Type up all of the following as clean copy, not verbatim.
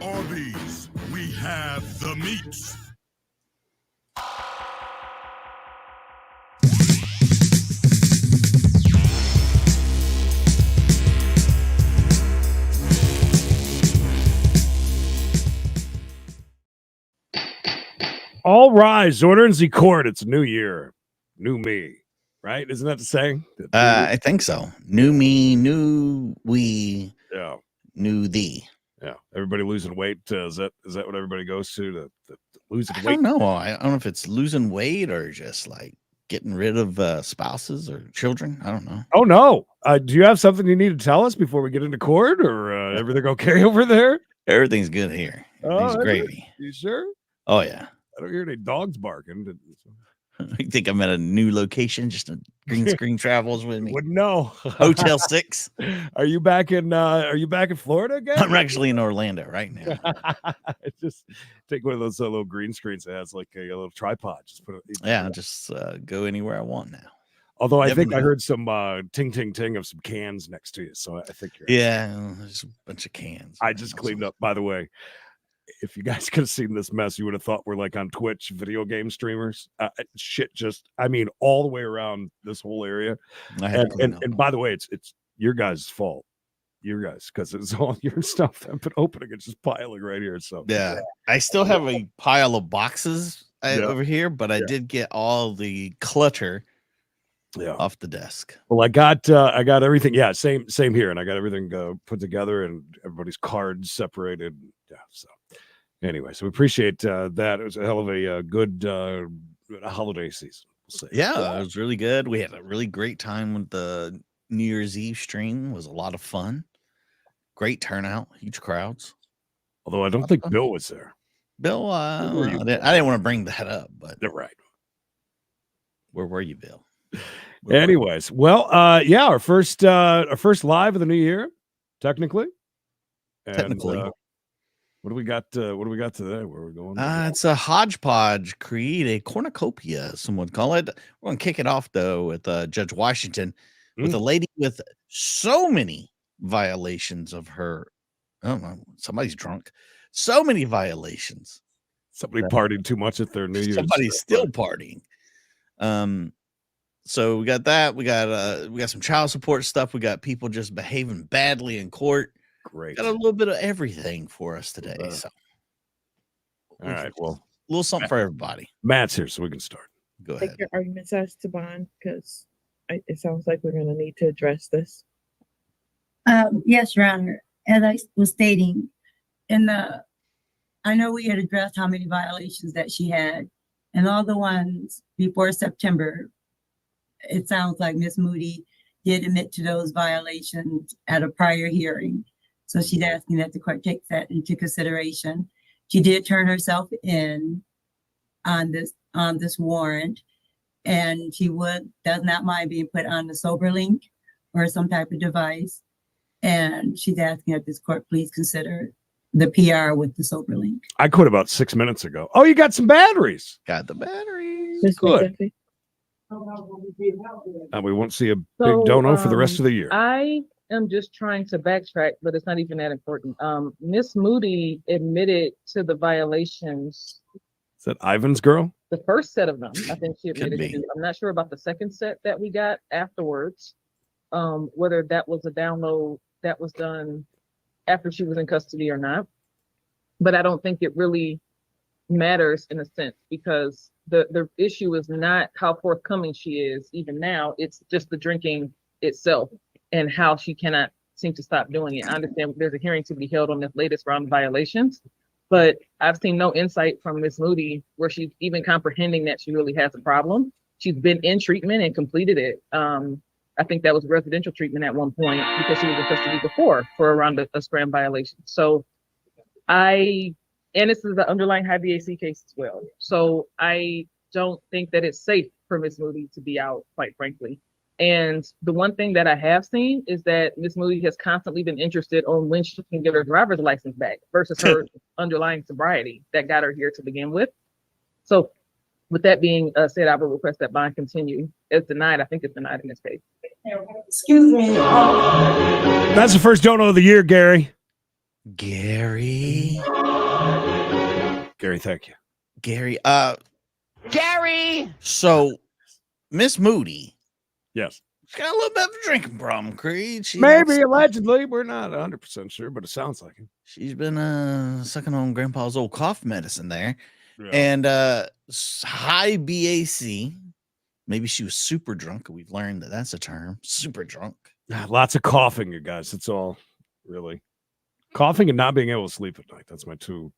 Arby's, we have the meats. All rise, order in the court. It's a new year, new me, right? Isn't that the saying? I think so. New me, new we, Yeah, new thee. yeah. Everybody losing weight. Is that what everybody goes to? The losing I weight. don't know. I don't know if it's losing weight or just like getting rid of spouses or children. I don't know. Oh no! Do you have something you need to tell us before we get into court, or everything okay over there? Everything's good here. Everything's gravy. You sure? Oh yeah. I don't hear any dogs barking. I think I'm at a new location. Just a green screen travels with me. Wouldn't know. Hotel 6. Are you back in Florida again? I'm actually in Orlando right now. Just take one of those little green screens that has like a little tripod. Just put it. Yeah, I'll just go anywhere I want now. Although I think I heard some ting ting ting of some cans next to you, so I think you're. Yeah, there's a bunch of cans. I just cleaned up. By the way, if you guys could have seen this mess, you would have thought we're like on Twitch video game streamers. Shit, all the way around this whole area. And by the way, it's your guys' fault. Your guys, because it's all your stuff I've been opening. It's just piling right here. So yeah, I still have a pile of boxes over here, but I did get all the clutter off the desk. Well, I got everything. Yeah, same here, and I got everything put together and everybody's cards separated. Yeah, so anyway, so we appreciate that. It was a hell of a good holiday season. We'll say. Yeah, it was really good. We had a really great time with the New Year's Eve stream. It was a lot of fun. Great turnout, huge crowds. Although I don't think Bill was there. Bill, I didn't want to bring that up, but they're right. Where were you, Bill? Anyways, well, our first live of the new year, technically. And, what do we got? What do we got today? Where are we going? It's a hodgepodge creed, a cornucopia, some would call it. We're gonna kick it off though with Judge Washington, with a lady with so many violations of her. I don't know. Somebody's drunk. So many violations. Somebody partied too much at their New Year's. Somebody's still partying. So we got that. We got some child support stuff. We got people just behaving badly in court. Great. Got a little bit of everything for us today. So, all right. Well, a little something for everybody. Matt's here, so we can start. Go ahead. Take your arguments as to bond, because it sounds like we're going to need to address this. Yes, Your Honor. As I was stating, I know we had addressed how many violations that she had, and all the ones before September. It sounds like Ms. Moody did admit to those violations at a prior hearing. So she's asking that the court takes that into consideration. She did turn herself in on this warrant, and she does not mind being put on the sober link or some type of device. And she's asking that this court please consider the PR with the sober link. I quit about 6 minutes ago. Oh, you got some batteries. Got the batteries. Good. And we won't see a big dono for the rest of the year. I am just trying to backtrack, but it's not even that important. Miss Moody admitted to the violations. Is that Ivan's girl? The first set of them, I think she admitted to. I'm not sure about the second set that we got afterwards. Whether that was a download that was done after she was in custody or not. But I don't think it really matters in a sense, because the issue is not how forthcoming she is even now. It's just the drinking itself and how she cannot seem to stop doing it. I understand there's a hearing to be held on this latest round of violations, but I've seen no insight from Ms. Moody where she's even comprehending that she really has a problem. She's been in treatment and completed it. I think that was residential treatment at one point because she was in custody before for around a scram violation. So and this is the underlying high BAC case as well. So I don't think that it's safe for Ms. Moody to be out, quite frankly. And the one thing that I have seen is that Ms. Moody has constantly been interested on when she can get her driver's license back versus her underlying sobriety that got her here to begin with. So With that being said, I will request that bond continue. It's denied. I think it's denied in this case. Excuse me. That's the first dono of the year, Gary. Gary, Thank you. Gary. Gary. So Miss Moody, Yes. she's got a little bit of a drinking problem, Creed. Maybe, allegedly. We're not 100% sure, but it sounds like it. She's been sucking on Grandpa's old cough medicine there. Yeah. And high BAC. Maybe she was super drunk. We've learned that that's a term. Super drunk. Lots of coughing, you guys. That's all, really. Coughing and not being able to sleep at night. That's my two.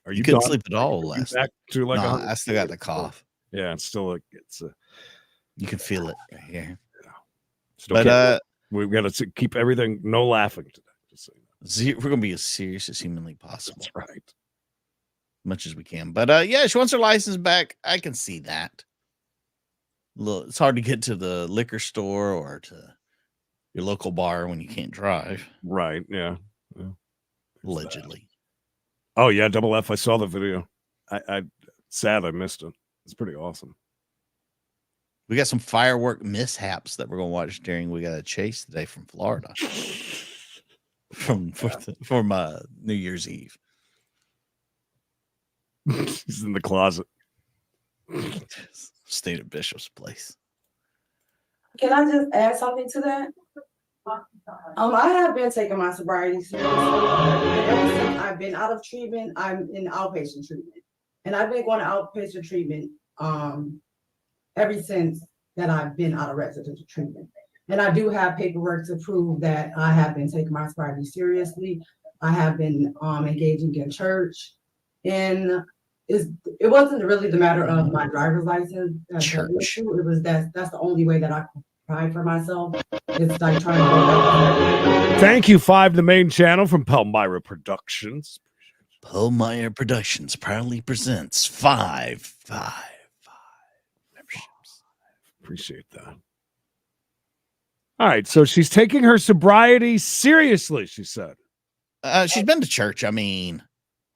Are you couldn't done? sleep at all You last back to like No, I still got the cough. Yeah, it's still like it's You can feel it right here. still But we've got to keep everything no laughing today. Just saying. we're gonna be as serious as humanly possible. That's right. Much as we can. But yeah, she wants her license back. I can see that. Look, it's hard to get to the liquor store or to your local bar when you can't drive. Right. Yeah. Allegedly. Oh yeah, Double F. I saw the video. I sad I missed it. It's pretty awesome. We got some firework mishaps that we're gonna watch during. We got a chase today from Florida. from New Year's Eve. He's in the closet. Stayed at Bishop's place. Can I just add something to that? I have been taking my sobriety seriously. And ever since I've been out of treatment, I'm in outpatient treatment. And I've been going to outpatient treatment ever since that I've been out of residential treatment. And I do have paperwork to prove that I have been taking my sobriety seriously. I have been engaging in church. And it wasn't really the matter of my driver's license. Church. It was that's the only way that I could provide for myself. It's like trying to go back. Thank you, Five, the main channel from Palmyra Productions. Palmyra Productions proudly presents five memberships. Appreciate that. All right, so she's taking her sobriety seriously, she said. She's been to church. I mean,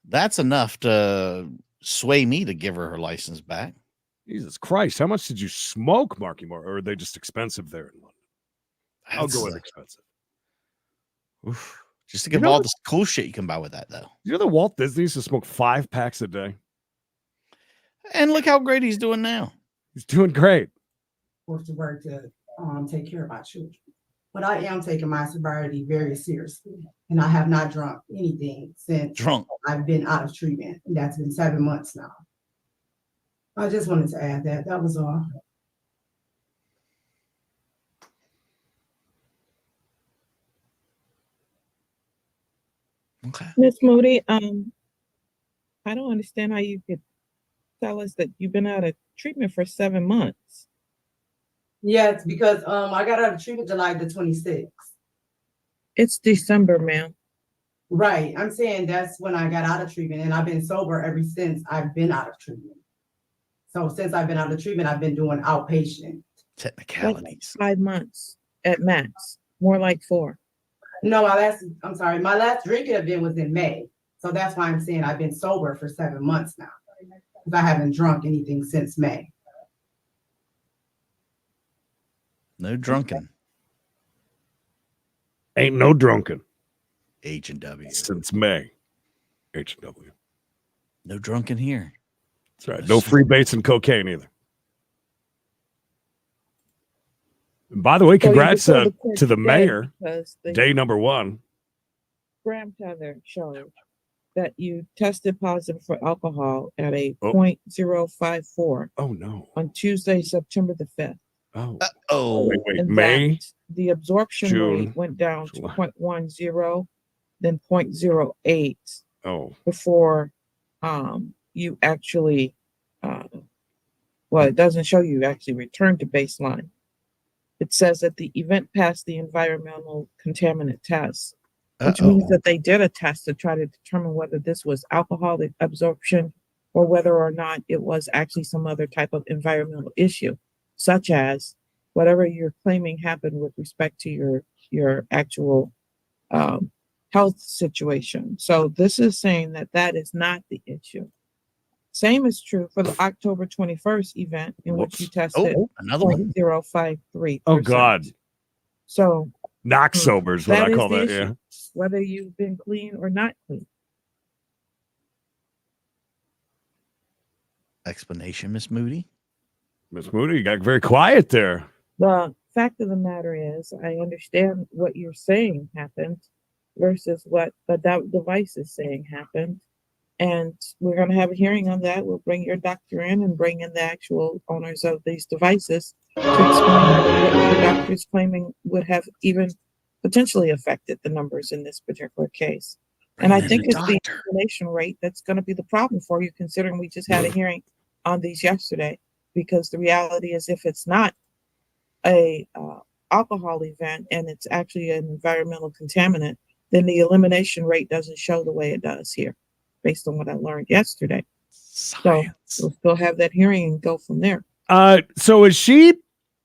that's enough to sway me to give her license back. Jesus Christ, how much did you smoke, Marky Mark? Or are they just expensive there in London? I'll go with expensive. Oof. Just to give all this cool shit you can buy with that, though. You know that Walt Disney used to smoke 5 packs a day? And look how great he's doing now. He's doing great. Forced to work to take care of my children. But I am taking my sobriety very seriously. And I have not drunk anything since I've been out of treatment. And that's been 7 months now. I just wanted to add that. That was all. Okay. Miss Moody, I don't understand how you could tell us that you've been out of treatment for 7 months. Yes, because I got out of treatment July the 26th. It's December, ma'am. Right. I'm saying that's when I got out of treatment, and I've been sober ever since I've been out of treatment. So since I've been out of treatment, I've been doing outpatient. Technicalities. 5 months at max, more like 4. No, I'm sorry. My last drinking event was in May. So that's why I'm saying I've been sober for 7 months now. Because I haven't drunk anything since May. No drunken. Ain't no drunken. H&W. Since May. H&W. No drunken here. That's right. No freebase and cocaine either. And by the way, congrats to the mayor. Day number 1. Grandfather showed that you tested positive for alcohol at a 0.054. Oh no! On Tuesday, September the 5th. Oh, wait, May. The absorption June, rate went down to July. 0.10, then 0.08. Oh, before you actually, well, it doesn't show you actually returned to baseline. It says that the event passed the environmental contaminant test, which means that they did a test to try to determine whether this was alcoholic absorption or whether or not it was actually some other type of environmental issue, such as whatever you're claiming happened with respect to your actual health situation. So this is saying that that is not the issue. Same is true for the October 21st event in which you tested another one. 0.053%. Oh God. So Knock sober is what that I is call the that. issue, Yeah. whether you've been clean or not clean. Explanation, Miss Moody. Miss Moody, you got very quiet there. The fact of the matter is, I understand what you're saying happened versus what the device is saying happened. And we're going to have a hearing on that. We'll bring your doctor in and bring in the actual owners of these devices to explain what your doctor is claiming would have even potentially affected the numbers in this particular case. And I think it's the explanation rate that's going to be the problem for you, considering we just had a hearing on these yesterday. Because the reality is, if it's not a alcohol event and it's actually an environmental contaminant, then the elimination rate doesn't show the way it does here, based on what I learned yesterday. Science. So we'll still have that hearing and go from there. So is she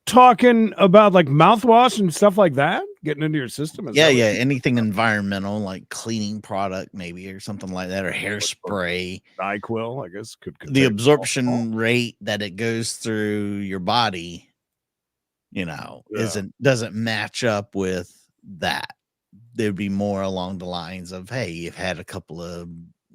talking about like mouthwash and stuff like that getting into your system? Yeah. Anything environmental, like cleaning product, maybe, or something like that, or hairspray. NyQuil, I guess, could the absorption rate that it goes through your body, doesn't match up with that. There'd be more along the lines of, hey, you've had a couple of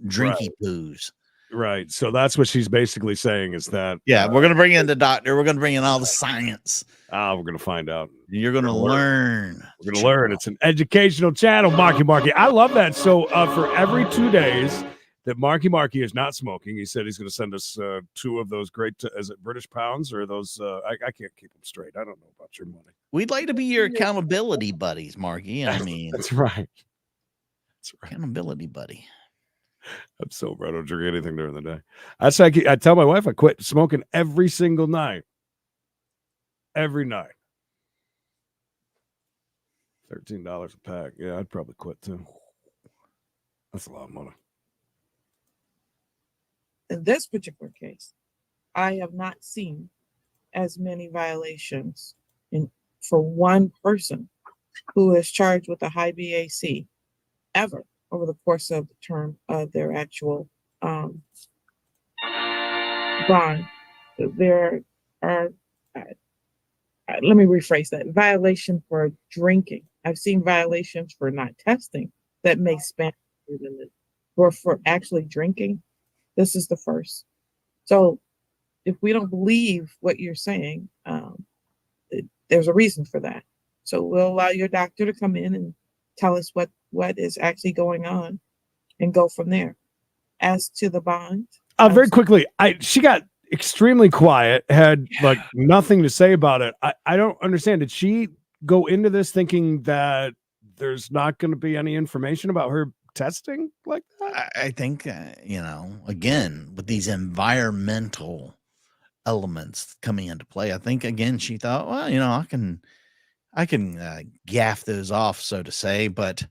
drinky poos. Right. So that's what she's basically saying is that. Yeah, we're going to bring in the doctor. We're going to bring in all the science. We're going to find out. You're going to learn. We're going to learn. It's an educational channel, Marky. I love that. So for every 2 days that Marky is not smoking, he said he's going to send us 2 of those great, is it British pounds or those? I can't keep them straight. I don't know about your money. We'd like to be your accountability buddies, Marky. I mean, that's right. Accountability buddy. I'm sober. I don't drink anything during the day. I tell my wife I quit smoking every single night. Every night. $13 a pack. Yeah, I'd probably quit too. That's a lot of money. In this particular case, I have not seen as many violations for one person who is charged with a high BAC ever over the course of the term of their actual bond. There are, let me rephrase that, violation for drinking. I've seen violations for not testing that may span than this. Or for actually drinking, this is the first. So if we don't believe what you're saying, there's a reason for that. So we'll allow your doctor to come in and tell us what is actually going on and go from there. As to the bond. Very quickly, she got extremely quiet, had like nothing to say about it. I don't understand. Did she go into this thinking that there's not going to be any information about her testing like that? I think, again, with these environmental elements coming into play, I think, again, she thought, well, I can gaff those off, so to say, but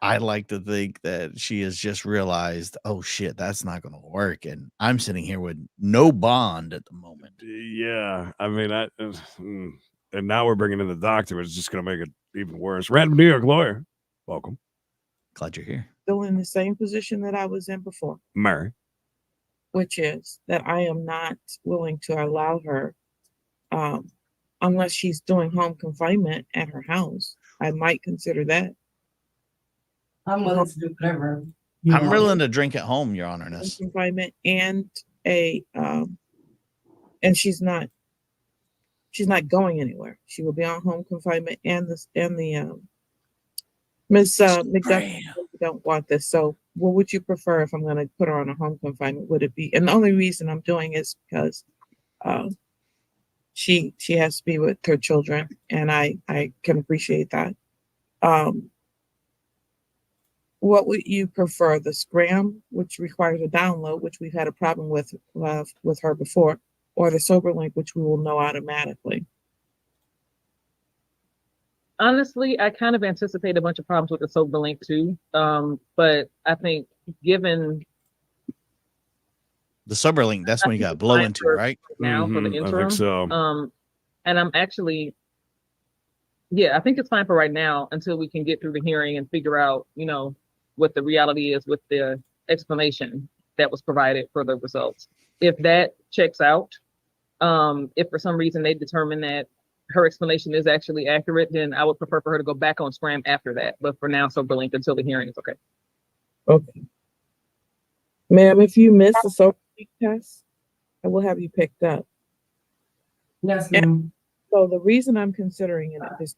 I like to think that she has just realized, oh shit, that's not going to work. And I'm sitting here with no bond at the moment. Yeah. I mean, and now we're bringing in the doctor, which is just going to make it even worse. Random New York lawyer. Welcome. Glad you're here. Still in the same position that I was in before. Mary. Which is that I am not willing to allow her, unless she's doing home confinement at her house. I might consider that. I'm willing to do whatever. I'm willing to drink at home, Your Honorness. Confinement and and she's not going anywhere. She will be on home confinement and the Miss McDuffie don't want this. So what would you prefer if I'm going to put her on a home confinement? Would it be, and the only reason I'm doing is because she has to be with her children, and I can appreciate that. What would you prefer, the Scram, which requires a download, which we've had a problem with her before, or the Sober Link, which we will know automatically? Honestly, I kind of anticipate a bunch of problems with the Sober Link too. But I think given the Sober Link, that's when you got to blow into, right? Now for the interim. I think so. And I'm actually, I think it's fine for right now until we can get through the hearing and figure out, what the reality is with the explanation that was provided for the results. If that checks out, if for some reason they determine that her explanation is actually accurate, then I would prefer for her to go back on scram after that. But for now, SoberLink until the hearing is okay. Okay. Ma'am, if you miss the SoberLink test, I will have you picked up. Yes, And ma'am. so the reason I'm considering it is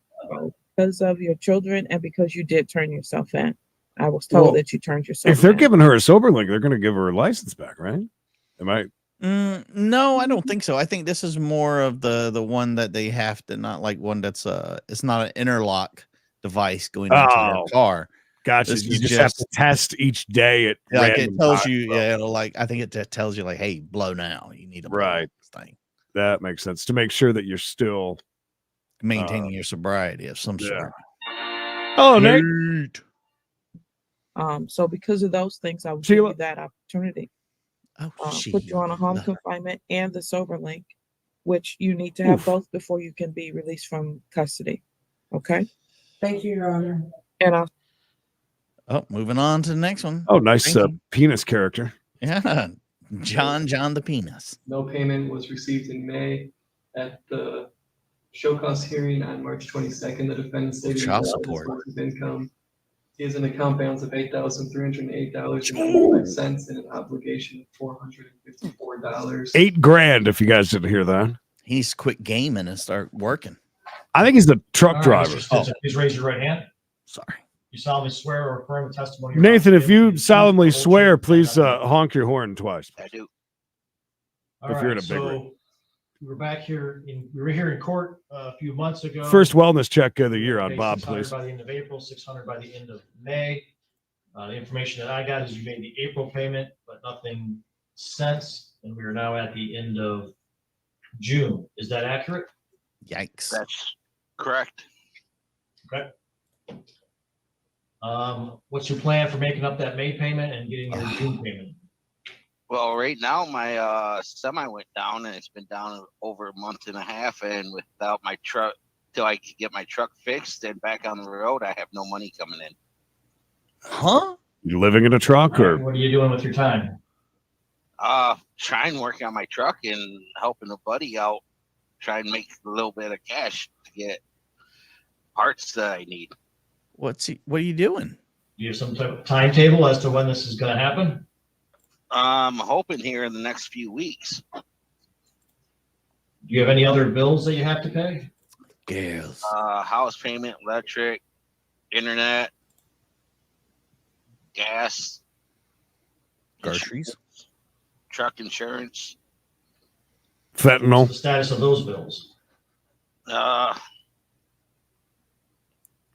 because of your children and because you did turn yourself in. I was told Well, that you turned yourself if they're in. giving her a SoberLink, they're going to give her a license back, right? Am I? No, I don't think so. I think this is more of the one that they have to, not like one that's it's not an interlock device going into their car. Gotcha. This You is just have to test each day at like random it tells times, you, bro. yeah, it'll like I think it tells you like, hey, blow now. You need to blow Right. this thing. That makes sense to make sure that you're still Maintaining your sobriety of some sort. Oh, Nate. So because of those things, I will give you that opportunity. Oh, Put you on a home confinement and the SoberLink, which you need to have both before you can be released from custody. Okay. Thank you, Your Honor. And moving on to the next one. Oh, nice penis character. Yeah. John the penis. No payment was received in May. At the show cause hearing on March 22nd, the defendant stated Child that support. source of income. He has an account balance of $8,308.95 and an obligation of $454. $8,000. If you guys didn't hear that, he needs to quit gaming and start working. I think he's a truck driver. Please raise your right hand. Sorry. You solemnly swear or affirm the testimony. Nathan, if you solemnly swear, please honk your horn twice. I do. If you're in a big ring. We were back here we were here in court a few months ago. First wellness check of the year on Bob, 600 please. by the end of April, 600 by the end of May. The information that I got is you made the April payment, but nothing since, and we are now at the end of June. Is that accurate? Yikes. That's correct. Okay. What's your plan for making up that May payment and getting your June payment? Well, right now my semi went down, and it's been down over a month and a half, and without my truck, till I could get my truck fixed and back on the road, I have no money coming in. Huh? You living in a truck, or what are you doing with your time? Trying to work on my truck and helping a buddy out, try and make a little bit of cash to get parts that I need. What are you doing? Do you have some type of timetable as to when this is going to happen? I'm hoping here in the next few weeks. Do you have any other bills that you have to pay? Girls. House payment, electric, internet, gas, groceries, truck insurance, fentanyl. What's the status of those bills? Well,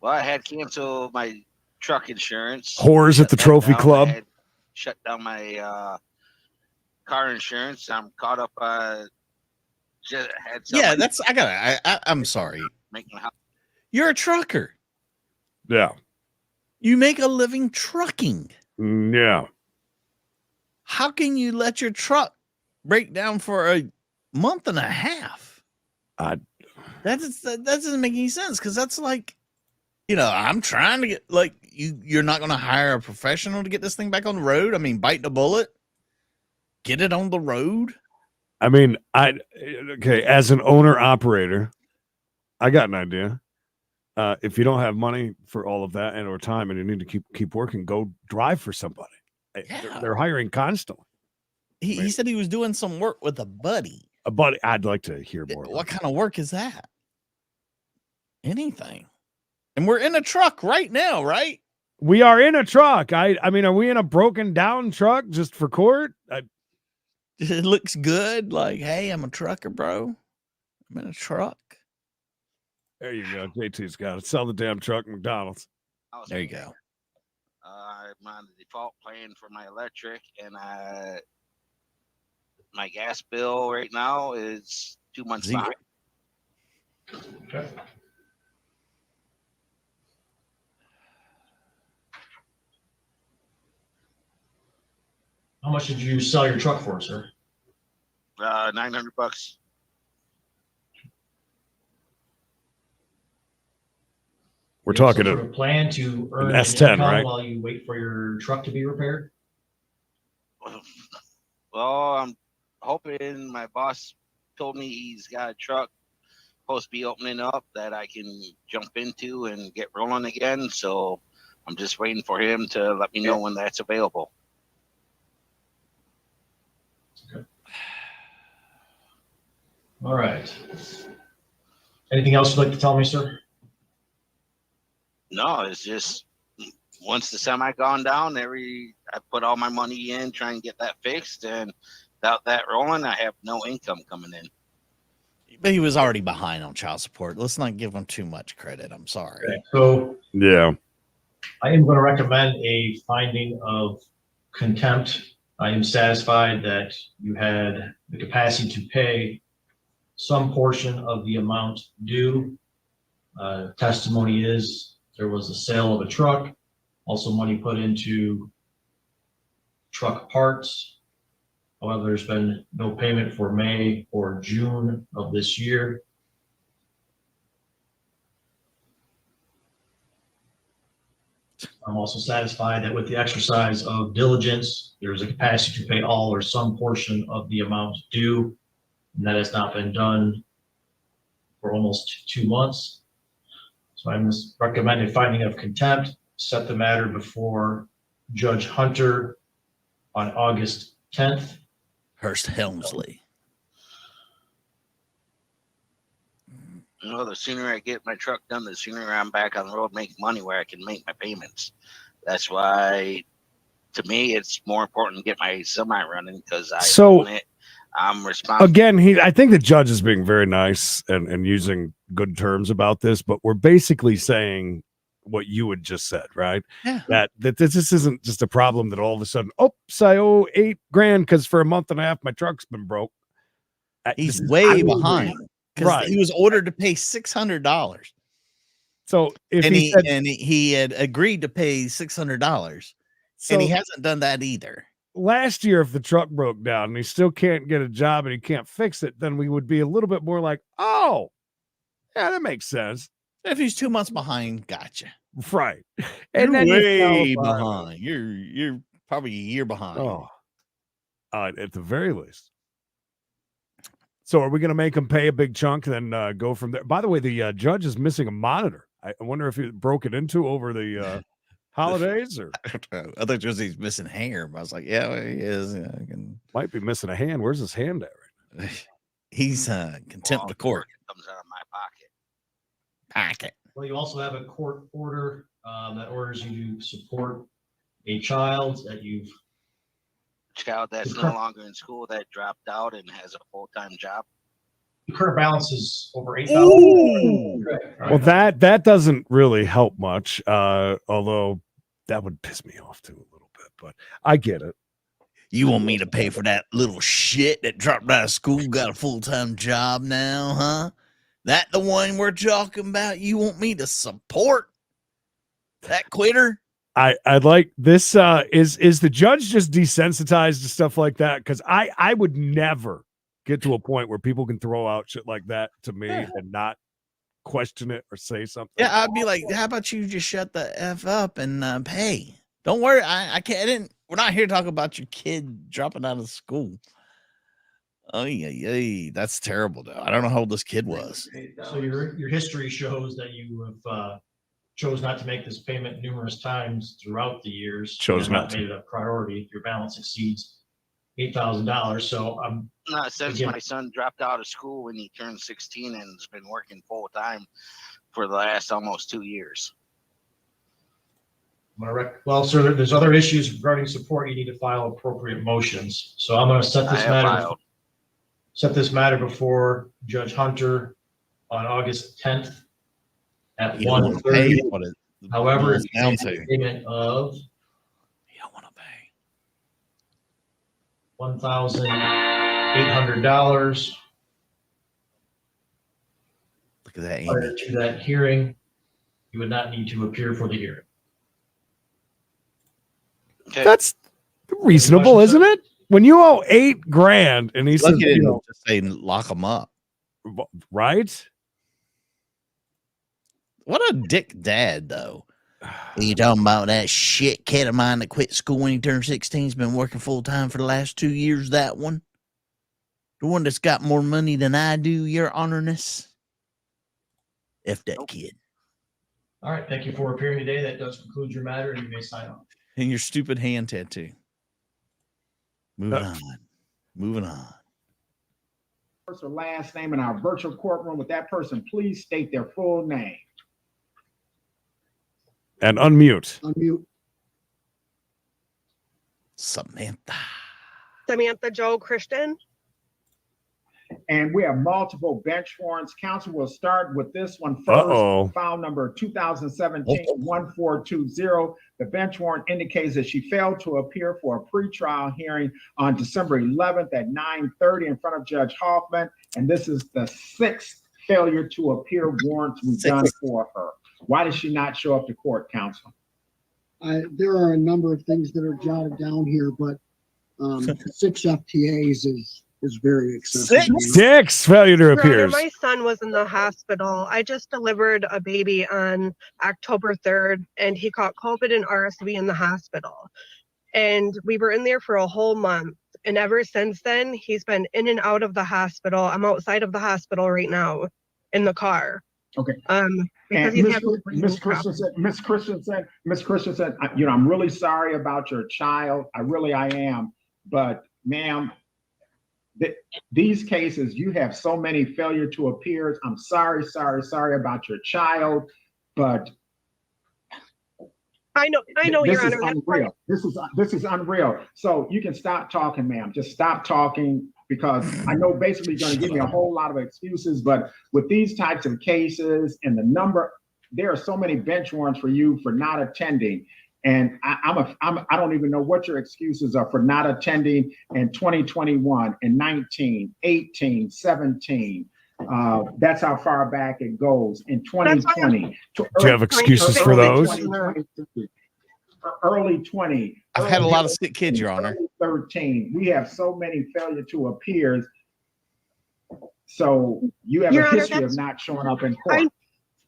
I had canceled my truck insurance. Whores at the trophy club. Shut down my car insurance. I'm caught up. Yeah, that's I'm sorry. You're a trucker. Yeah. You make a living trucking. Yeah. How can you let your truck break down for a month and a half? That doesn't make any sense, because that's like, I'm trying to get, like, you're not going to hire a professional to get this thing back on the road. I mean, bite the bullet, get it on the road. I mean, okay, as an owner operator, I got an idea. If you don't have money for all of that and or time, and you need to keep working, go drive for somebody. Yeah. They're hiring constantly. He said he was doing some work with a buddy. A buddy. I'd like to hear more. What kind of work is that? Anything. And we're in a truck right now, right? We are in a truck. I mean, are we in a broken down truck just for court? It looks good. Like, hey, I'm a trucker, bro. I'm in a truck. There you go. JT's got it. Sell the damn truck, McDonald's. There you go. I'm on the default plan for my electric, and my gas bill right now is 2 months behind. Okay. How much did you sell your truck for, sir? $900. We're talking a plan to earn an S10, right? while you wait for your truck to be repaired. Well, I'm hoping my boss told me he's got a truck supposed to be opening up that I can jump into and get rolling again. So I'm just waiting for him to let me know when that's available. Okay. All right. Anything else you'd like to tell me, sir? No, it's just once the semi gone down, I put all my money in trying to get that fixed, and without that rolling, I have no income coming in. But he was already behind on child support. Let's not give him too much credit. I'm sorry. Okay, so Yeah. I am going to recommend a finding of contempt. I am satisfied that you had the capacity to pay some portion of the amount due. Testimony is there was a sale of a truck, also money put into truck parts. However, there's been no payment for May or June of this year. I'm also satisfied that with the exercise of diligence, there is a capacity to pay all or some portion of the amount due, and that has not been done for almost 2 months. So I'm recommending finding of contempt, set the matter before Judge Hunter on August 10th. Hurst Helmsley. You know, the sooner I get my truck done, the sooner I'm back on the road making money where I can make my payments. That's why, to me, it's more important to get my semi running because I own it. I'm responsible. Again, I think the judge is being very nice and using good terms about this, but we're basically saying what you had just said, right? Yeah. That this isn't just a problem that all of a sudden, oops, I owe $8,000 because for a month and a half my truck's been broke. He's way behind because right. he was ordered to pay $600. So if he had agreed to pay $600, and he hasn't done that either. Last year, if the truck broke down and he still can't get a job and he can't fix it, then we would be a little bit more like, oh, yeah, that makes sense. If he's 2 months behind, gotcha. Right. And then way behind. You're probably a year behind. Oh, at the very least. So are we going to make him pay a big chunk and then go from there? By the way, the judge is missing a monitor. I wonder if he broke it into over the holidays or I don't know. I thought just he's missing hair. But I was like, yeah, well, he is. Yeah, might be missing a hand. Where's his hand at right now? He's contempt of court. It comes out of my pocket. Well, you also have a court order that orders you to support a child that you've that's no longer in school that dropped out and has a full-time job. The current balance is over $8,000. Well, that doesn't really help much. Although that would piss me off too a little bit, but I get it. You want me to pay for that little shit that dropped out of school, got a full-time job now, huh? That the one we're talking about? You want me to support that quitter? I'd like this. Is the judge just desensitized to stuff like that? Because I would never get to a point where people can throw out shit like that to me and not question it or say something. Yeah, I'd be like, how about you just shut the F up and pay? Don't worry. I can't. We're not here to talk about your kid dropping out of school. Oh, yeah, that's terrible, though. I don't know how old this kid was. So your history shows that you have chose not to make this payment numerous times throughout the years. Chose not to. Made it a priority. Your balance exceeds $8,000. So I'm since my son dropped out of school when he turned 16 and has been working full time for the last almost 2 years. Well, sir, there's other issues regarding support. You need to file appropriate motions. So I'm going to set this matter before Judge Hunter on August 10th at 1:30. However, it's down to payment of you don't want to pay $1,800. Look at that. Prior to that hearing, you would not need to appear for the hearing. Okay. That's reasonable, isn't it? When you owe $8,000 and he says, just say lock him up, right? What a dick dad, though. You talking about that shit cat of mine that quit school when he turned 16? Has been working full time for the last 2 years. That one, the one that's got more money than I do, Your Honorness. F that kid. All right, thank you for appearing today. That does conclude your matter, and you may sign off. And your stupid hand tattoo. Moving on. First or last name in our virtual courtroom. With that person, please state their full name. And unmute. Samantha Joe Christian. And we have multiple bench warrants. Counsel will start with this one first. File number 2017-1420. The bench warrant indicates that she failed to appear for a pretrial hearing on December 11th at 9:30 in front of Judge Hoffman. And this is the 6th failure to appear warrant we've done for her. Why did she not show up to court, counsel? There are a number of things that are jotted down here, but 6 FTAs is very excessive. Six failure to appear. My son was in the hospital. I just delivered a baby on October 3rd, and he caught COVID and RSV in the hospital. And we were in there for a whole month. And ever since then, he's been in and out of the hospital. I'm outside of the hospital right now in the car. Okay. Because Miss Christensen, I'm really sorry about your child. I am. But ma'am, these cases, you have so many failure to appears. I'm sorry about your child, but I know, Your Honor. Unreal. This is unreal. So you can stop talking, ma'am. Just stop talking, because I know basically you're going to give me a whole lot of excuses, but with these types of cases and the number, there are so many bench warrants for you for not attending. And I don't even know what your excuses are for not attending in 2021 and 19, 18, 17. That's how far back it goes. In 2020. Do you have excuses for those? Early 20. I've had a lot of sick kids, Your Honor. 13. We have so many failure to appears. So you have a history of not showing up in court.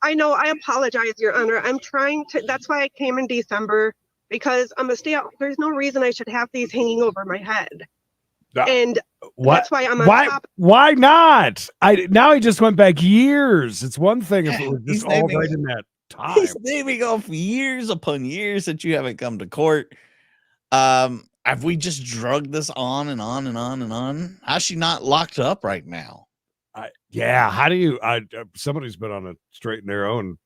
I know. I apologize, Your Honor. I'm trying to. That's why I came in December, because I'm a stay out. There's no reason I should have these hanging over my head. And that's why I'm on top. Why not? Now he just went back years. It's one thing if it was just all right in that time. He's naming off years upon years that you haven't come to court. Have we just drugged this on and on and on and on? How's she not locked up right now? Yeah, how do you? Somebody's been on a straight and narrow and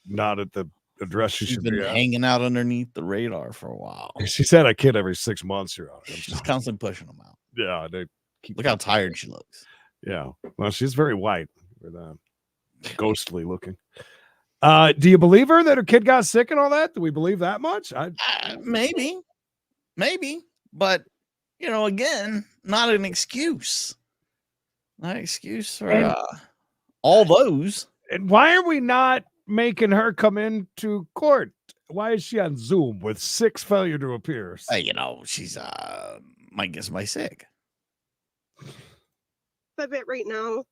not at the address she should be at. Hanging out underneath the radar for a while. She's had a kid every 6 months here. She's constantly pushing them out. Yeah, they keep. Look how tired she looks. Yeah, well, she's very white with ghostly looking. Do you believe her that her kid got sick and all that? Do we believe that much? Maybe, but again, not an excuse. Not an excuse for all those. And why are we not making her come into court? Why is she on Zoom with 6 failure to appear? She's might get somebody sick. Of it right now,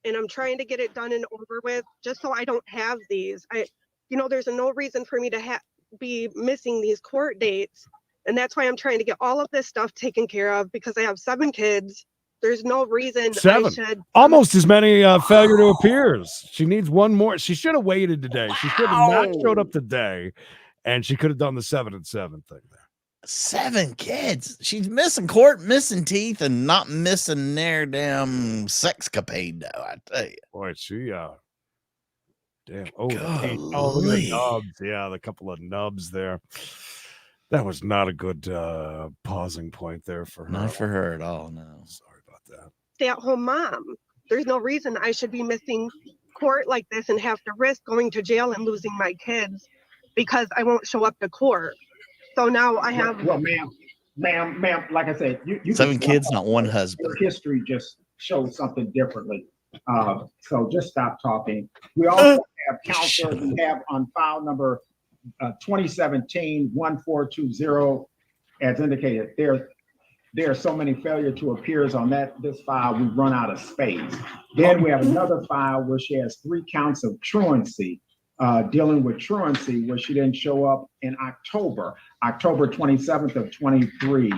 and I'm trying to get it done and over with, just so I don't have these. There's no reason for me to be missing these court dates, and that's why I'm trying to get all of this stuff taken care of, because I have 7 kids. There's no reason 7. I should. Almost as many failure to appears. She needs one more. She should have waited today. She should have not showed up today, and she could have done the 7 and 7 thing there. 7 kids. She's missing court, missing teeth, and not missing their damn sexcapade, though, I tell you. Boy, she damn. The nubs. Yeah, the couple of nubs there. That was not a good pausing point there for her. Not for her at all, no. Sorry about that. Stay-at-home mom. There's no reason I should be missing court like this and have to risk going to jail and losing my kids because I won't show up to court. So now I have. Well, ma'am, like I said, you 7 kids, not 1 husband. Your history just shows something differently. So just stop talking. We also have counselors we have on file number 2017-1420, as indicated. There are so many failure to appears on this file, we run out of space. Then we have another file where she has 3 counts of truancy. dealing with truancy, where she didn't show up in October 27th of 23.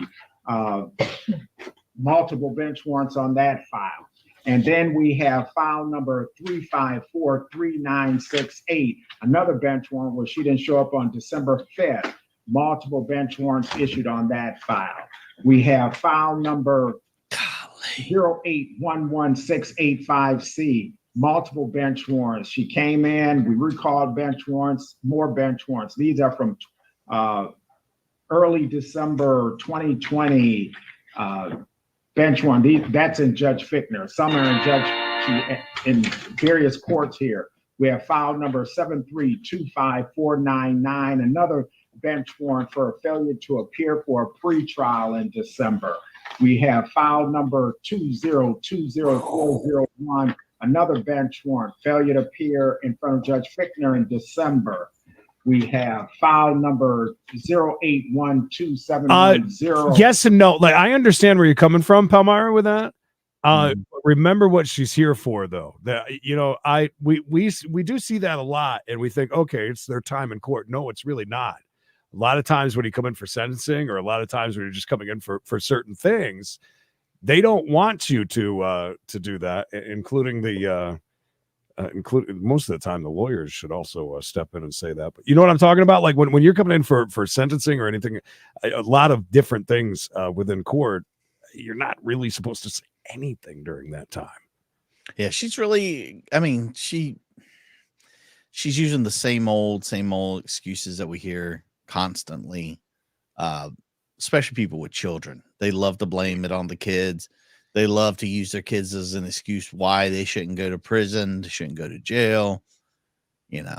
Multiple bench warrants on that file. And then we have file number 3543968, another bench warrant where she didn't show up on December 5th. Multiple bench warrants issued on that file. We have file number 0811685C, multiple bench warrants. She came in, we recalled bench warrants, more bench warrants. These are from early December 2020 bench warrant. That's in Judge Fickner. Some are in various courts here. We have file number 7325499, another bench warrant for a failure to appear for a pretrial in December. We have file number 2020401, another bench warrant, failure to appear in front of Judge Fickner in December. We have file number 0812710. Yes and no. Like, I understand where you're coming from, Palmyra, with that. Remember what she's here for, though. That, you know, we do see that a lot, and we think, okay, it's their time in court. No, it's really not. A lot of times when you come in for sentencing, or a lot of times when you're just coming in for certain things, they don't want you to do that, including most of the time the lawyers should also step in and say that. But you know what I'm talking about? Like when you're coming in for sentencing or anything, a lot of different things within court, you're not really supposed to say anything during that time. Yeah, she's really, I mean, she's using the same old excuses that we hear constantly, especially people with children. They love to blame it on the kids. They love to use their kids as an excuse why they shouldn't go to prison, they shouldn't go to jail, you know.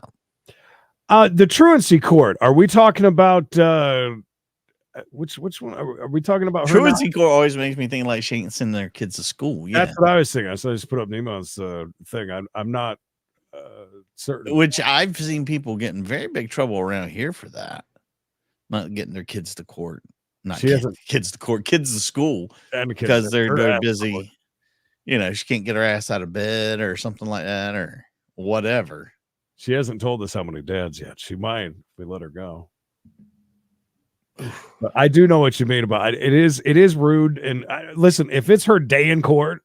The truancy court, are we talking about which one are we talking about? Truancy court always makes me think like she ain't sending their kids to school. Yeah, that's what I was thinking. So I just put up Nemo's thing. I'm not certain. Which I've seen people get in very big trouble around here for that. Not getting their kids to court. Not kids to court, kids to school, because they're busy. You know, she can't get her ass out of bed or something like that or whatever. She hasn't told us how many dads yet. She might if we let her go. But I do know what you mean about it. It is rude. And listen, if it's her day in court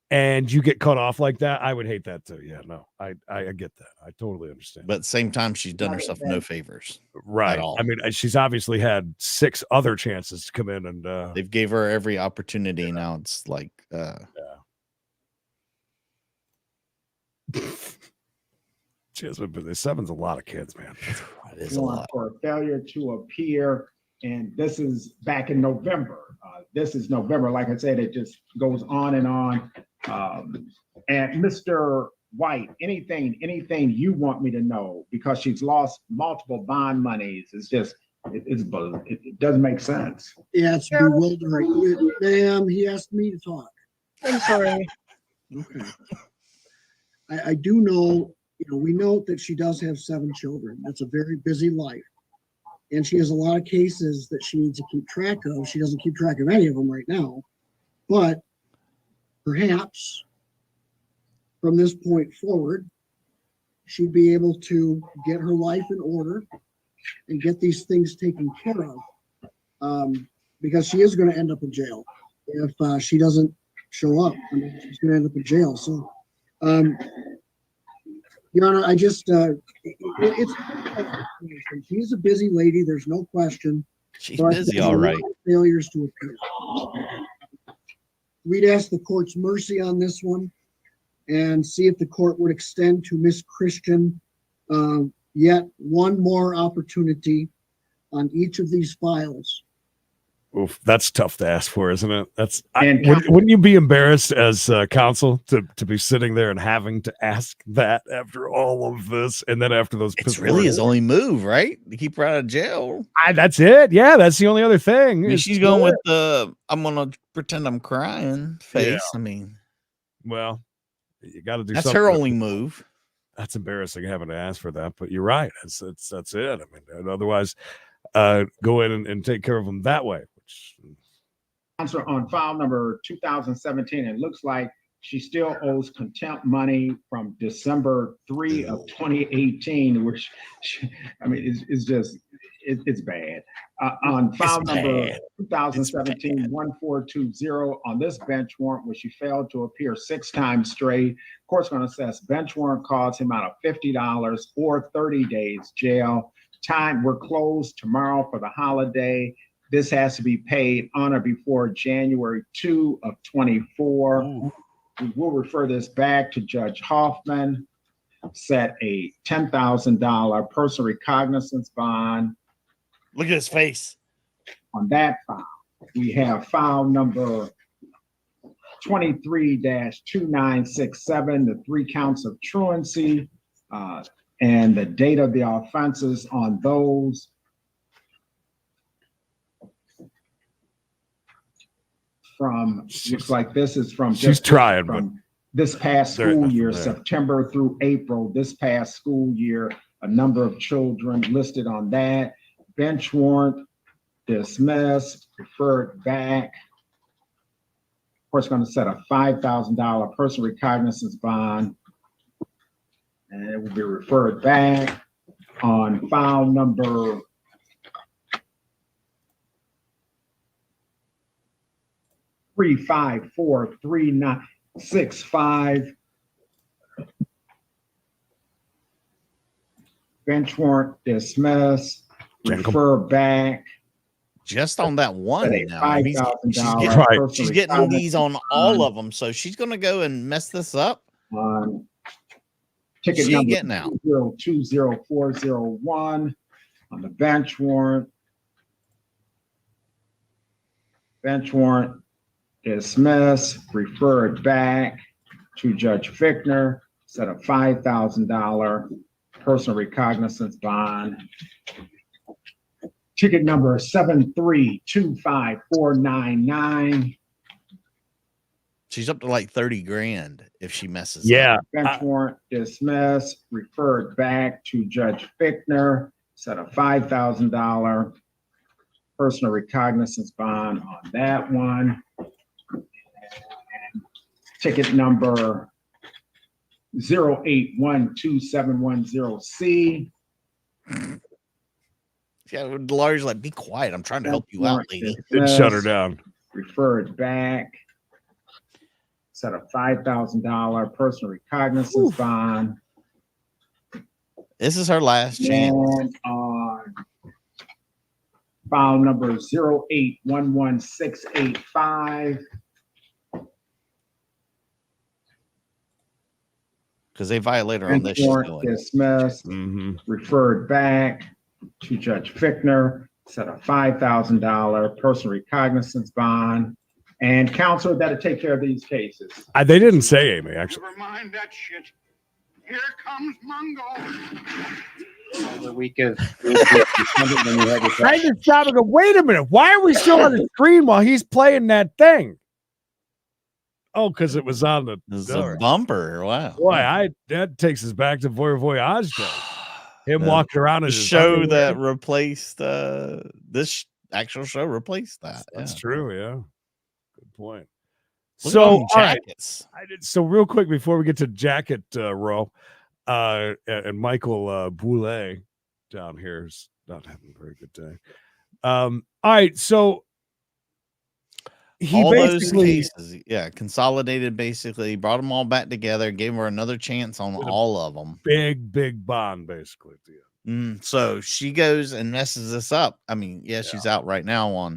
and you get cut off like that, I would hate that too. Yeah, no, I get that. I totally understand. But at the same time, she's done herself no favors. Right. I mean, she's obviously had 6 other chances to come in and they've gave her every opportunity. Yeah. Now it's like she has been busy. 7's a lot of kids, man. It is a lot. For failure to appear, and this is back in November. This is November. Like I said, it just goes on and on. And Mr. White, anything you want me to know, because she's lost multiple bond monies. It's just, it doesn't make sense. Yeah, it's bewildering. Ma'am, he asked me to talk. I'm sorry. Okay. I do know, you know, we note that she does have 7 children. That's a very busy life. And she has a lot of cases that she needs to keep track of. She doesn't keep track of any of them right now. But perhaps from this point forward, she'd be able to get her life in order and get these things taken care of. Because she is going to end up in jail if she doesn't show up. I mean, she's going to end up in jail. So, Your Honor, I just, she's a busy lady. There's no question. She's busy, all right. Failures to appear. We'd ask the court's mercy on this one and see if the court would extend to Miss Christian yet one more opportunity on each of these files. Oof, that's tough to ask for, isn't it? Wouldn't you be embarrassed as counsel to be sitting there and having to ask that after all of this, and then after those? It's really his only move, right? To keep her out of jail. That's it. Yeah, that's the only other thing. I mean, she's going with the "I'm gonna pretend I'm crying" face. Yeah. I mean, well, you got to do. That's something. her only move. That's embarrassing having to ask for that, but you're right. That's it. I mean, otherwise, go in and take care of them that way. Answer on file number 2017. It looks like she still owes contempt money from December 3 of 2018, which I mean, it's bad. On file number 2017-1420 on this bench warrant, where she failed to appear 6 times straight, court's going to assess bench warrant costs him out of $50 or 30 days jail. Time, we're closed tomorrow for the holiday. This has to be paid on or before January 2 of 24. Ooh. We will refer this back to Judge Hoffman, set a $10,000 personal recognizance bond. Look at his face. On that file, we have file number 23-2967, the 3 counts of truancy, and the date of the offenses on those. From, looks like this is from this past school year, September through April, this past school year, a number of children listed on that. Bench warrant dismissed, referred back. Of course, going to set a $5,000 personal recognizance bond, and it will be referred back on file number 3543965. Bench warrant dismissed, refer back. Just on that one now. She's getting these on all of them, so she's going to go and mess this up. Ticket number 20401 on the bench warrant. Bench warrant dismissed, referred back to Judge Fichtner, set a $5,000 personal recognizance bond. Ticket number 7325499. She's up to like 30 grand if she messes up. Bench warrant dismissed, referred back to Judge Fichtner, set a $5,000 personal recognizance bond on that one. Ticket number 0812710C. Yeah, the lawyer's like, be quiet. I'm trying to help you out, lady. Didn't shut her down. Referred back. Set a $5,000 personal recognizance bond. This is her last chance. And on file number 0811685. Because they violate her on this. Dismissed, referred back to Judge Fichtner, set a $5,000 personal recognizance bond, and counsel that'll take care of these cases. They didn't say, Amy, actually. Never mind that shit. Here comes Mungo. The week of I just stopped and go, wait a minute, why are we still on the screen while he's playing that thing? Oh, because it was on the bumper. Wow. Boy, that takes us back to Voyage Day. Him walking around the show that replaced this actual show replaced that. That's true, yeah. Good point. Look so jackets. So real quick before we get to jacket row, and Michael Boule down here is not having a very good day. All right, so all those cases, consolidated, basically brought them all back together, gave her another chance on all of them. Big bond, basically. So she goes and messes this up. I mean, she's out right now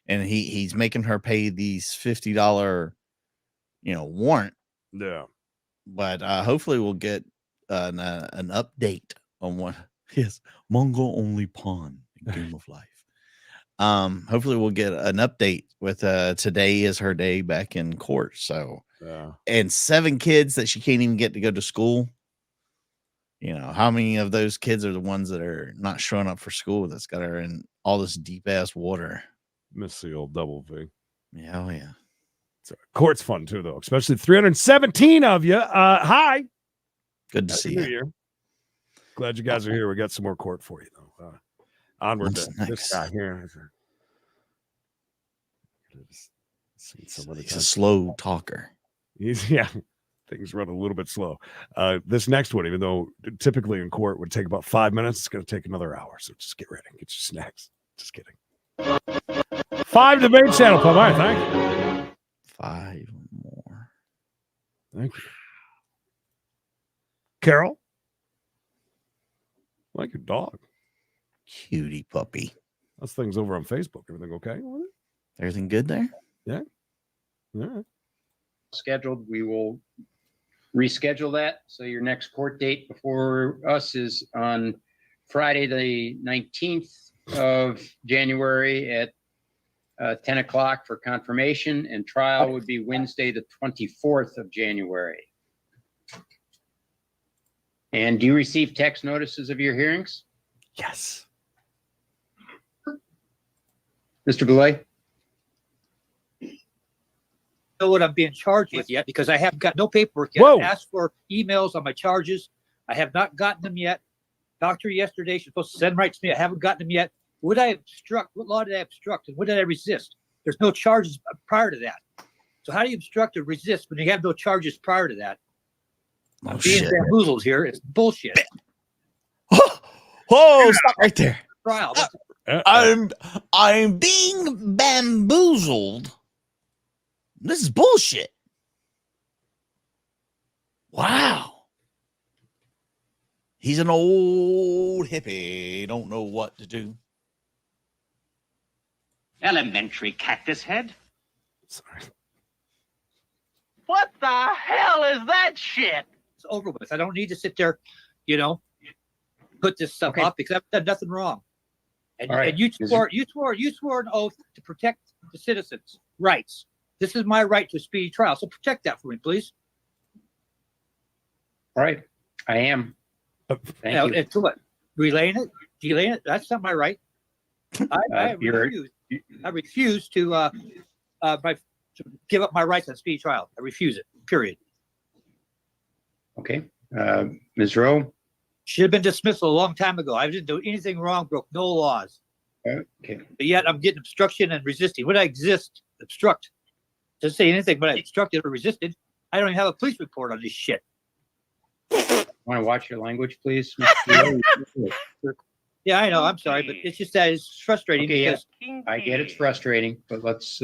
and he's making her pay these $50, warrant. Yeah, but hopefully we'll get an update on what his Mungo only pawn in Game of Life. Hopefully we'll get an update with today is her day back in court. So and 7 kids that she can't even get to go to school. How many of those kids are the ones that are not showing up for school that's got her in all this deep ass water? Miss the old double V. Yeah, So, court's fun too, though, especially 317 of you. Hi. Good to see you. Glad you guys are here. We got some more court for you, though. Onward to this guy here. He's a slow talker. Things run a little bit slow. This next one, even though typically in court would take about 5 minutes, it's going to take another hour. So just get ready. Get your snacks. Just kidding. 5 to the main channel, Plum. All right, thank you. 5 more. Thank you. Carol? Like your dog. Cutie puppy. Those things over on Facebook. Everything okay with it? Everything good there? Yeah. Yeah. Scheduled. We will reschedule that. So your next court date before us is on Friday, the 19th of January at 10 o'clock for confirmation, and trial would be Wednesday, the 24th of January. And do you receive text notices of your hearings? Yes. Mr. Boule? Know what I'm being charged with yet because I haven't got no paperwork yet. Whoa. I asked for emails on my charges. I have not gotten them yet. Doctor yesterday, she's supposed to send right to me. I haven't gotten them yet. Would I obstruct? What law did I obstruct? And what did I resist? There's no charges prior to that. So how do you obstruct or resist when you have no charges prior to that? I'm being bamboozled here. It's bullshit. Whoa, stop right there. Trial. I'm being bamboozled. This is bullshit. Wow. He's an old hippie. Don't know what to do. Elementary cactus head. Sorry. What the hell is that shit? It's over with. I don't need to sit there, put this stuff up because I've done nothing wrong. And, All right. and you swore an oath to protect the citizens' rights. This is my right to a speedy trial. So protect that for me, please. All right. I am. Thank you. And to what? Relaying it? Delaying it? That's not my right. I refuse to give up my rights on speedy trial. I refuse it. Period. Okay. Ms. Rowe? Should have been dismissed a long time ago. I didn't do anything wrong, broke no laws. Okay. But yet I'm getting obstruction and resisting. Would I obstruct? Doesn't say anything, but I obstructed or resisted. I don't even have a police report on this shit. Want to watch your language, please? Yeah, I know. I'm sorry, but it's just that it's frustrating because I get it's frustrating, but let's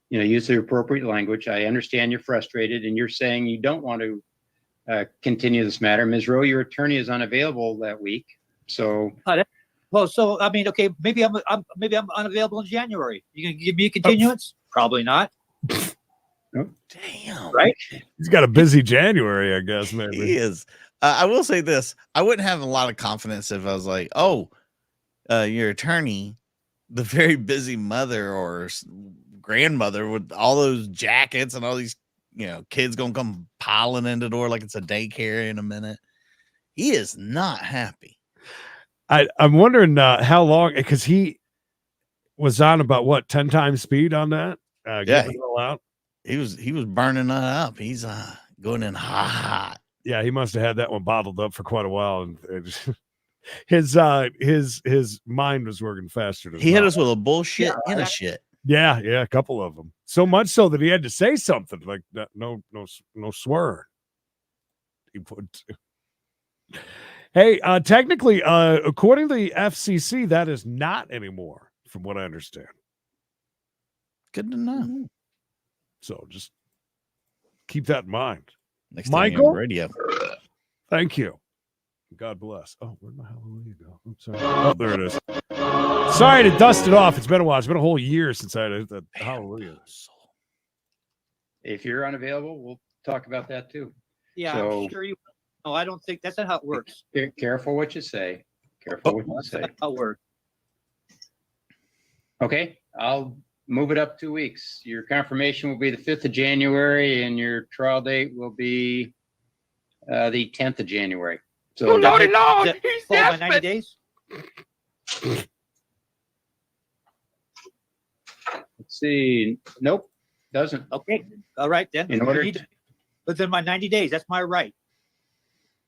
use the appropriate language. I understand you're frustrated, and you're saying you don't want to continue this matter. Ms. Rowe, your attorney is unavailable that week, so. so I mean, okay, maybe I'm unavailable in January. You can give me a continuance? Probably not. Damn. Right? He's got a busy January, I guess, maybe. He is. I will say this. I wouldn't have a lot of confidence if I was like, your attorney, the very busy mother or grandmother with all those jackets and all these, kids going to come piling in the door like it's a daycare in a minute. He is not happy. I'm wondering how long, because he was on about 10 times speed on that? Getting it all out. He was burning that up. He's going in hot. Yeah, he must have had that one bottled up for quite a while, and his mind was working faster. He hit us with a bullshit and a shit. Yeah, a couple of them. So much so that he had to say something like that. No swear. He put. Hey, technically, according to the FCC, that is not anymore, from what I understand. Good to know. So just keep that in mind. Next Michael, radio. Thank you. God bless. Oh, where'd my hallelujah go? I'm sorry. Oh, there it is. Sorry to dust it off. It's been a while. It's been a whole year since I did the hallelujah. If you're unavailable, we'll talk about that too. Yeah, So, I'm sure you. No, I don't think that's not how it works. Careful what you say. Careful what you say. That's not how it works. Okay, I'll move it up 2 weeks. Your confirmation will be the 5th of January, and your trial date will be the 10th of January. So No, He's my 90 days. let's see. Nope, doesn't. Okay, all right then. In order within my 90 days, that's my right.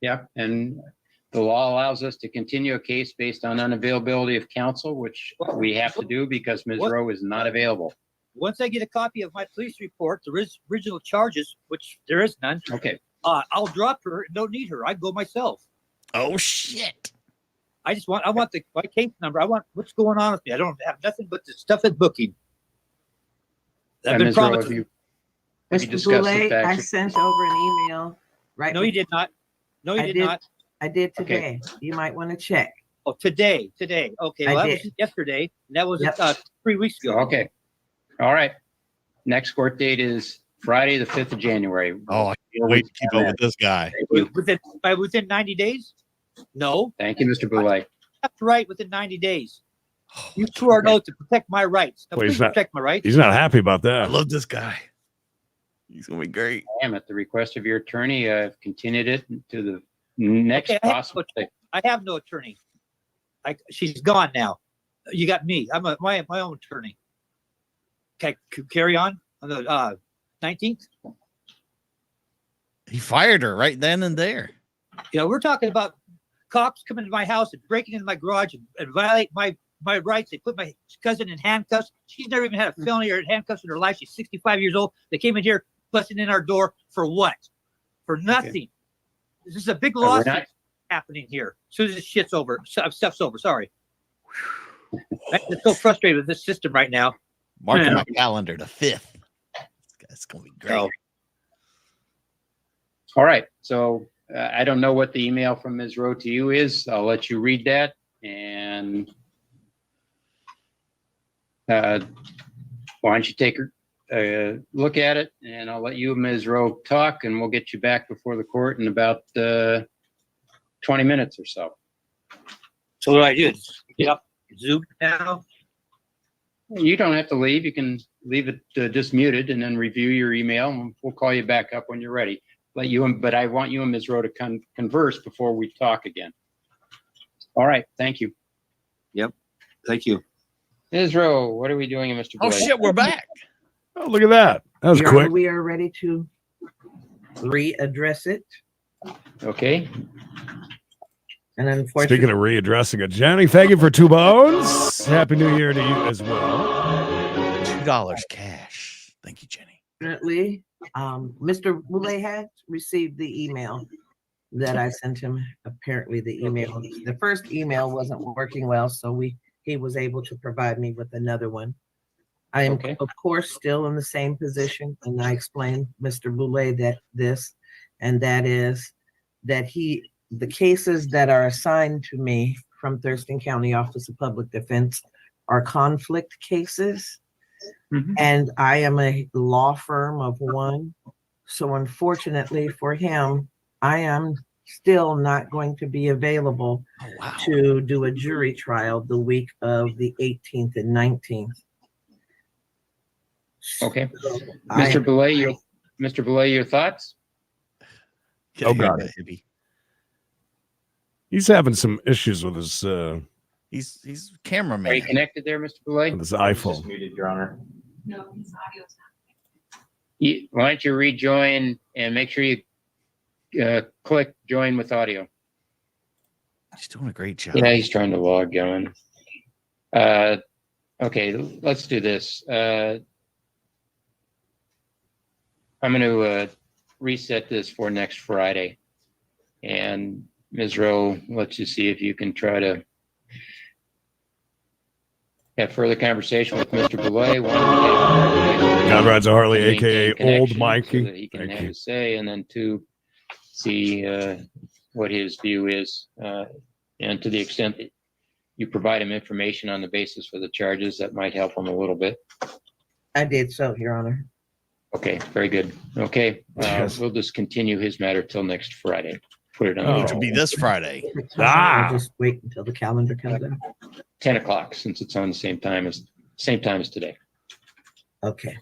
Yeah, and the law allows us to continue a case based on unavailability of counsel, which we have to do because Ms. Rowe is not available. Once I get a copy of my police report, the original charges, which there is none. Okay. I'll drop her. Don't need her. I go myself. Oh shit! I want my case number. I want what's going on with me. I don't have nothing but the stuff at booking. I've been Ms. Rowe, promised. have you Mr. discussed the Boule, facts I of- sent over an email. Right. No, you did not. No, you I did did. not. I did Okay. today. You might want to check. Oh, today. Okay, I well, that did. was yesterday. And that was Yep. 3 weeks ago. Okay. All right. Next court date is Friday, the 5th of January. Oh, I can't wait to keep up with this guy. Within 90 days? No. Thank you, Mr. Boule. That's right. Within 90 days. You swore an oath to protect my rights. Now, Well, please protect my rights. He's not happy about that. I love this guy. He's gonna be great. I am at the request of your attorney. I've continued it to the next Okay, possible date. I have no attorney. She's gone now. You got me. I'm my own attorney. Okay, carry on the 19th. He fired her right then and there. You know, we're talking about cops coming to my house and breaking into my garage and violate my rights. They put my cousin in handcuffs. She's never even had a felony or handcuffs in her life. She's 65 years old. They came in here busting in our door for what? For nothing. This is a big we're lawsuit not- happening here. As soon as this stuff's over. Sorry. I'm so frustrated with this system right now. Marking my calendar the 5th. It's gonna be great. So, All right. So I don't know what the email from Ms. Rowe to you is. I'll let you read that and why don't you take a look at it, and I'll let you and Ms. Rowe talk, and we'll get you back before the court in about 20 minutes or so. So what do I do? Get up, Zoom now. You don't have to leave. You can leave it just muted and then review your email, and we'll call you back up when you're ready. But I want you and Ms. Rowe to converse before we talk again. All right. Thank you. Yep. Thank you. Ms. Rowe, what are we doing, Mr. Oh Blake? shit, we're back. Oh, look at that. That was Your quick. Honor, we are ready to readdress it. Okay. And unfortunately, Speaking of readdressing it, Jenny, thank you for 2 bones. Happy New Year to you as well. $2 cash. Thank you, Jenny. Mr. Boule had received the email that I sent him. Apparently the first email wasn't working well, so he was able to provide me with another one. I am, Okay. of course, still in the same position, and I explained Mr. Boule that the cases that are assigned to me from Thurston County Office of Public Defense are conflict cases. Mhm. And I am a law firm of one. So unfortunately for him, I am still not going to be available to do a jury trial the week of the 18th and 19th. Okay. Mr. Boule, your thoughts? Oh, God. He's having some issues with his He's cameraman. Are you connected there, Mr. Boule? with his iPhone. Muted, Your Honor. No, his audio's Why don't you rejoin and make sure you click join with audio. He's doing a great job. Yeah, he's trying to log on. Okay, let's do this. I'm going to reset this for next Friday. And Ms. Rowe, let's just see if you can try to have further conversation with Mr. Boule. God rides a Harley, maintain aka Old connection Mikey. so that he can Thank have you. his say, and then 2, see what his view is, and to the extent that you provide him information on the basis for the charges, that might help him a little bit. I did so, Your Honor. Okay, very good. Okay, Yes. we'll just continue his matter till next Friday. Put it on. Oh, the which will be this Friday. Ah. I'll just wait until the calendar comes out. 10 o'clock, since it's on the same time as today. Okay.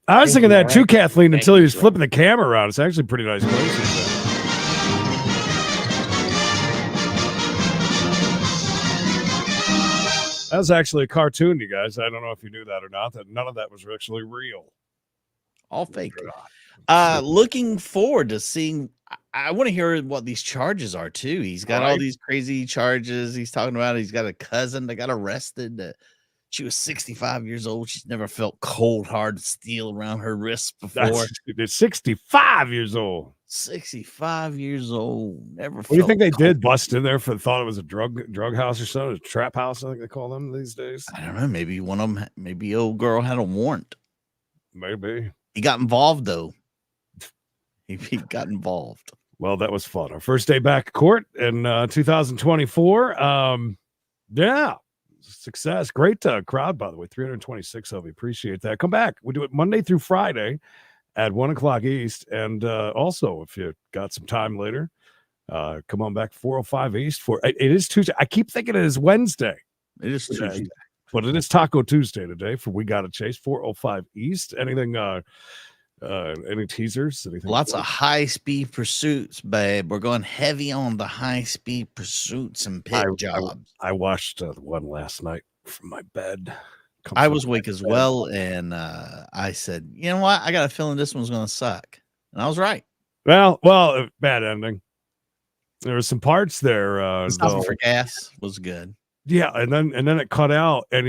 I was thinking that too, Kathleen, Thank until you, he was sir. flipping the camera around. It's actually a pretty nice place. That was actually a cartoon, you guys. I don't know if you knew that or not, that none of that was actually real. All fake. Looking forward to seeing. I want to hear what these charges are too. He's got all Right. these crazy charges. He's talking about. He's got a cousin that got arrested. She was 65 years old. She's never felt cold, hard steel around her wrists before. That's 65 years old. 65 years old. Never. What do you think they did? Bust in there thought it was a drug house or something? A trap house, I think they call them these days. I don't know. Maybe one of them. Maybe old girl had a warrant. Maybe he got involved though. He got involved. Well, that was fun. Our first day back at court in 2024. Yeah. Success. Great crowd, by the way. 326 of you. Appreciate that. Come back. We do it Monday through Friday at 1 o'clock East. And also, if you got some time later, come on back 405 East. It is Tuesday. I keep thinking it is Wednesday. It is Tuesday. But it is Taco Tuesday today for We Gotta Chase, 405 East. Anything, any teasers? Anything? Lots of high-speed pursuits, babe. We're going heavy on the high-speed pursuits and pit jobs. I watched one last night from my bed. I was awake as well, and I said, you know what? I got a feeling this one's going to suck. And I was right. Well, bad ending. There were some parts there. Stopping for gas was good. Yeah, and then it cut out, and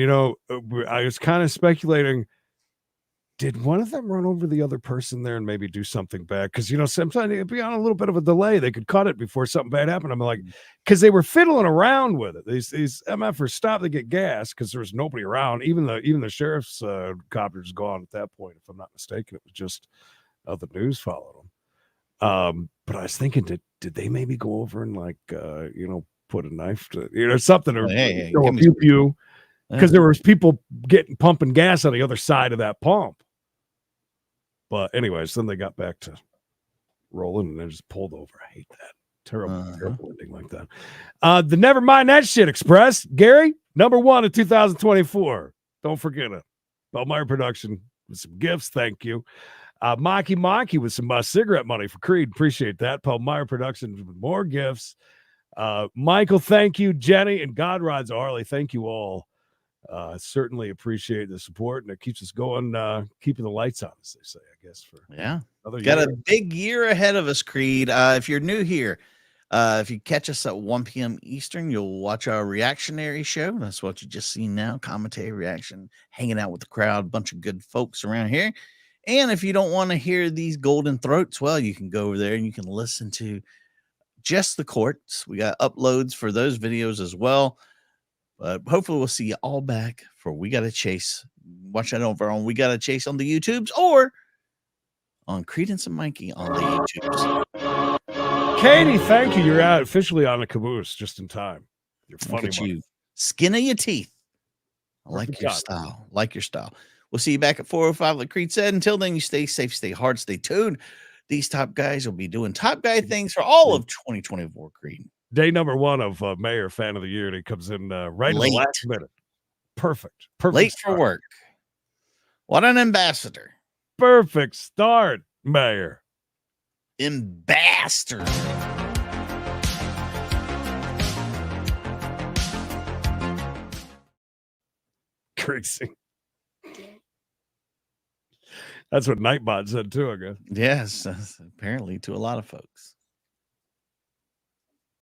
I was kind of speculating. Did one of them run over the other person there and maybe do something bad? Because sometimes it'd be on a little bit of a delay. They could cut it before something bad happened. I'm like, because they were fiddling around with it. These MFers stopped to get gas because there was nobody around. Even the sheriff's copter's gone at that point, if I'm not mistaken. It was just the news followed them. But I was thinking, did they maybe go over and put a knife to something or pew because there was people pumping gas on the other side of that pump. But anyways, then they got back to rolling and they just pulled over. I hate that. Terrible ending like that. The Never Mind That Shit Express, Gary, #1 in 2024. Don't forget it. Belmeyer Production with some gifts. Thank you. Maki with some cigarette money for Creed. Appreciate that. Belmeyer Productions with more gifts. Michael, thank you. Jenny and God Rides Harley, thank you all. Certainly appreciate the support, and it keeps us going, keeping the lights on, as they say, I guess. Got a big year ahead of us, Creed. If you're new here, if you catch us at 1 p.m. Eastern, you'll watch our reactionary show. That's what you just seen now, commentary reaction, hanging out with the crowd, bunch of good folks around here. And if you don't want to hear these golden throats, well, you can go over there and you can listen to just the courts. We got uploads for those videos as well. But hopefully we'll see you all back for We Gotta Chase. Watch that over on We Gotta Chase on the YouTubes or on Credence and Mikey on the YouTubes. Katie, thank you. You're out officially on the caboose just in time. You're funny. Look at you. Skin of your teeth. I like your style. Like your style. We'll see you back at 4:05, like Creed said. Until then, you stay safe, stay hard, stay tuned. These top guys will be doing top guy things for all of 2024, Creed. Day #1 of Mayor Fan of the Year, and he comes in right in the last minute. Perfect. Late for work. What an ambassador. Perfect start, Mayor. Ambassador. Crazy. That's what Nightbot said too, I guess. Yes, apparently to a lot of folks.